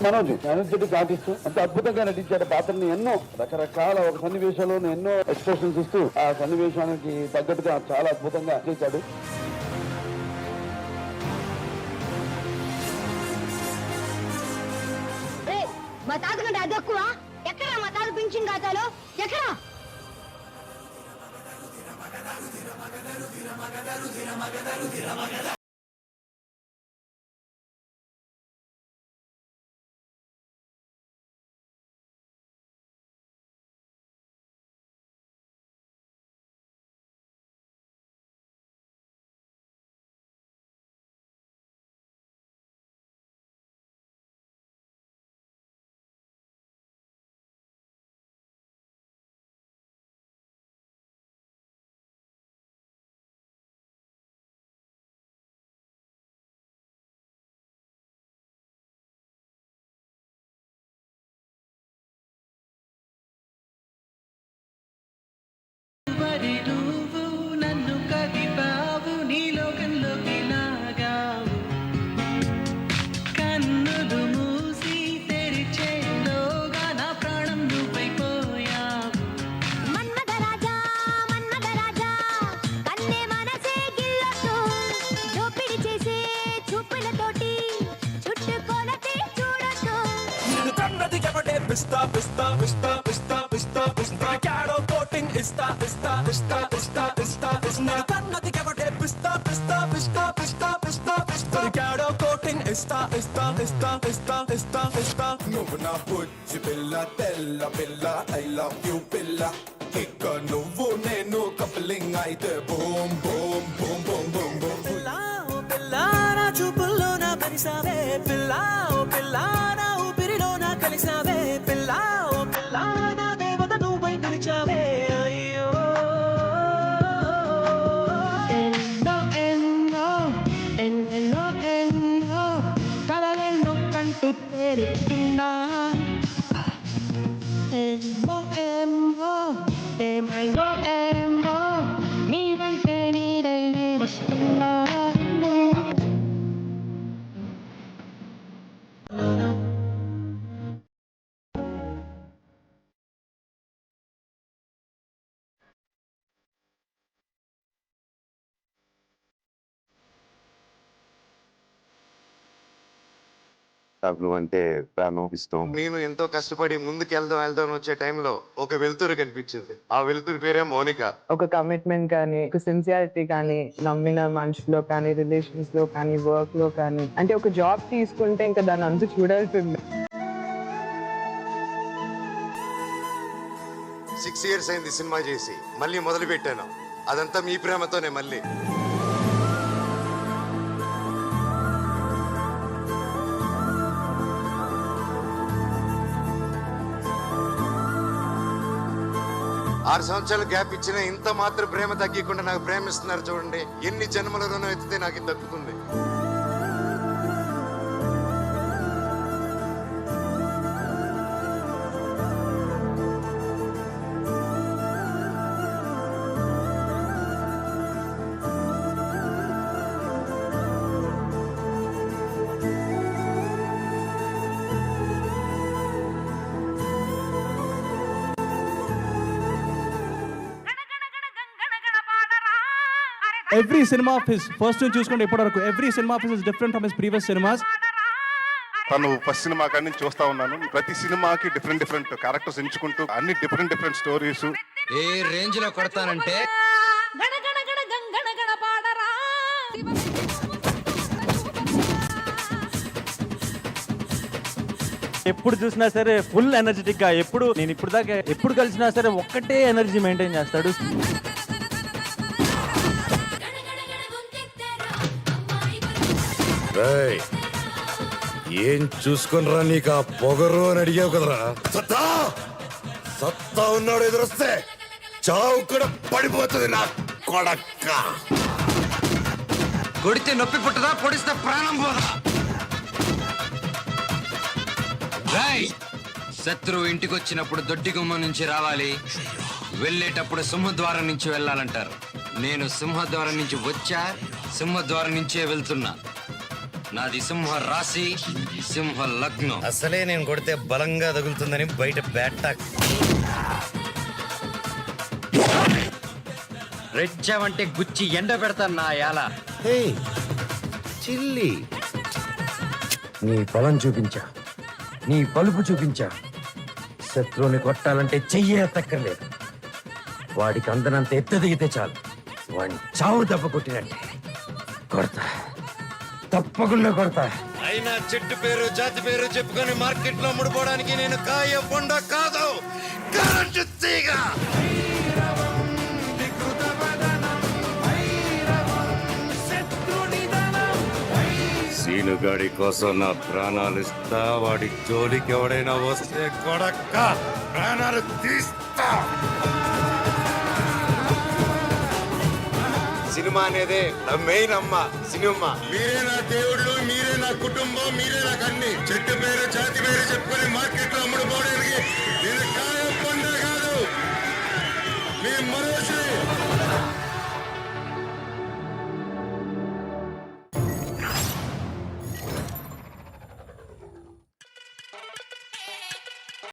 Energetic artist అంత అద్భుతంగా నటించాడు పాత్రని. ఎన్నో రకరకాల ఒక సన్నివేశాలను ఎన్నో ఎక్స్ప్రెషన్స్ ఇస్తూ ఆ సన్నివేశానికి తగ్గట్టుగా చాలా అద్భుతంగా చేశాడు. మా తాత కంటే అది ఎక్కువ. ఎక్కడ మా తాత పింఛన్ ఖాతాలో ఎక్కడ? నువ్వు నన్ను కదిపావు, నీ లోకంలోకి లాగావు. కన్నులు మూసి తెరిచేలోగా నా ప్రాణం నువ్వైపోయావు. మన్మథ రాజా కన్నే మనసే గిల్లొద్దు. దోపిడి చేసే చూపులతోటి చుట్టుకొలతే చూడొద్దు. నిన్ను కన్నది ఎవడే పిస్తా పిస్తా పిస్తా పిస్తా పిస్తా పిస్తా క్యాడో కోటింగ్ ఇస్తా ఇస్తా ఇస్తా ఇస్తా ఇస్తా ఇస్తా కన్నది ఎవడే పిస్తా పిస్తా పిస్తా పిస్తా పిస్తా పిస్తా క్యాడో కోటింగ్ ఇస్తా ఇస్తా ఇస్తా ఇస్తా ఇస్తా ఇస్తా నువ్వు నా బుజ్జి పిల్ల తెల్ల పిల్ల ఐ లవ్ యూ పిల్ల ఇక నువ్వు నేను కప్లింగ్ అయితే boom boom boom boom boom boom పిల్ల ఓ పిల్ల నా చూపుల్లో నా పరిసావే పిల్ల ఓ పిల్ల నా ఊపిరిలో నా కలిసావే పిల్ల ఓ పిల్ల నా దేవత నువ్వై నిలిచావే అయ్యో ఎన్నో కలలెన్నో కంటూ తెరుతున్నా. ఏమో నీ వెంటే నీడై వస్తున్నా. నాకు అంటే ప్రాణం ఇష్టం. నేను ఎంతో కష్టపడి ముందుకు వెళ్దాం వచ్చే టైంలో ఒక వెలుతురు కనిపించింది. ఆ వెలుతురు పేరే మౌనిక. ఒక కమిట్మెంట్ కానీ, ఒక సిన్సియారిటీ కానీ, నమ్మిన మనుషులో కానీ, రిలేషన్స్ లో కానీ, వర్క్ లో కానీ, అంటే ఒక జాబ్ తీసుకుంటే ఇంకా దాన్ని అంతా చూడాల్సింది. 6 years అయింది సినిమా చేసి, మళ్ళీ మొదలు పెట్టాను. అదంతా మీ ప్రేమతోనే. మళ్ళీ ఆరు సంవత్సరాలు గ్యాప్ ఇచ్చిన ఇంత మాత్రం ప్రేమ తగ్గకుండా నాకు ప్రేమిస్తున్నారు చూడండి. ఎన్ని జన్మలలోనూ ఎత్తితే నాకు ఇది దక్కుతుంది. Every cinema of his first నుంచి చూసుకుంటే ఇప్పటివరకు every cinema of his is different from his previous cinemas. తను ఫస్ట్ సినిమా కాడి నుంచి చూస్తా ఉన్నాను. ప్రతి సినిమాకి డిఫరెంట్ క్యారెక్టర్స్ ఎంచుకుంటూ అన్ని డిఫరెంట్ స్టోరీస్. ఏ రేంజ్ లో కొడతానంటే ఎప్పుడు చూసినా సరే ఫుల్ ఎనర్జెటిక్ గా, నేను ఇప్పుడు దాకా ఎప్పుడు కలిసినా సరే ఒక్కటే ఎనర్జీ మెయింటైన్ చేస్తాడు. ఏం చూసుకునిరా నీకు ఆ పొగరు అని అడిగావు కదరా. సత్తా ఉన్నాడు ఎదురొస్తే చావు కూడా పడిపోతుంది నా కొడక్క. కొడితే నొప్పి పుట్టదా, పొడిస్తే ప్రాణం పోదా. శత్రువు ఇంటికి వచ్చినప్పుడు దొడ్డి గుమ్మం నుంచి రావాలి, వెళ్ళేటప్పుడు సింహద్వారం నుంచి వెళ్ళాలంటారు. నేను సింహద్వారం నుంచి వచ్చా, సింహద్వారం నుంచే వెళ్తున్నా. నాది సింహ రాశి, సింహ లగ్నం. అసలే నేను కొడితే బలంగా తగులుతుందని బయట బ్యాట్ రెచ్చావంటే గుచ్చి ఎండ పెడతాను నా యాల. చిల్లి నీ బలం చూపించా, నీ పలుపు చూపించా. శత్రువుని కొట్టాలంటే చెయ్యే ఎత్తక్కర్లేదు. వాడికి అందనంత ఎత్తు దిగితే చాలు, వాడిని చావు దెబ్బ కొట్టినట్టే కొడతా, తప్పకుండా కొడతా. అయినా చెట్టు పేరు జాతి పేరు చెప్పుకొని మార్కెట్ లో అమ్ముడుపోవడానికి నేను కాయ పొండ కాదు, కరెంటు తీగ. సీనుగాడి కోసం నా ప్రాణాలు ఇస్తా, వాడి జోలికి ఎవడైనా వస్తే కొడక్క ప్రాణాలు తీస్తా. సినిమా అనేదే మెయిన్ అమ్మ. సినిమా మీరే నా దేవుళ్ళు, మీరే నా కుటుంబం, మీరే నాకు అన్ని. చెట్టు పేరు జాతి పేరు చెప్పుకొని మార్కెట్ లో అమ్ముడుపోవడానికి నేను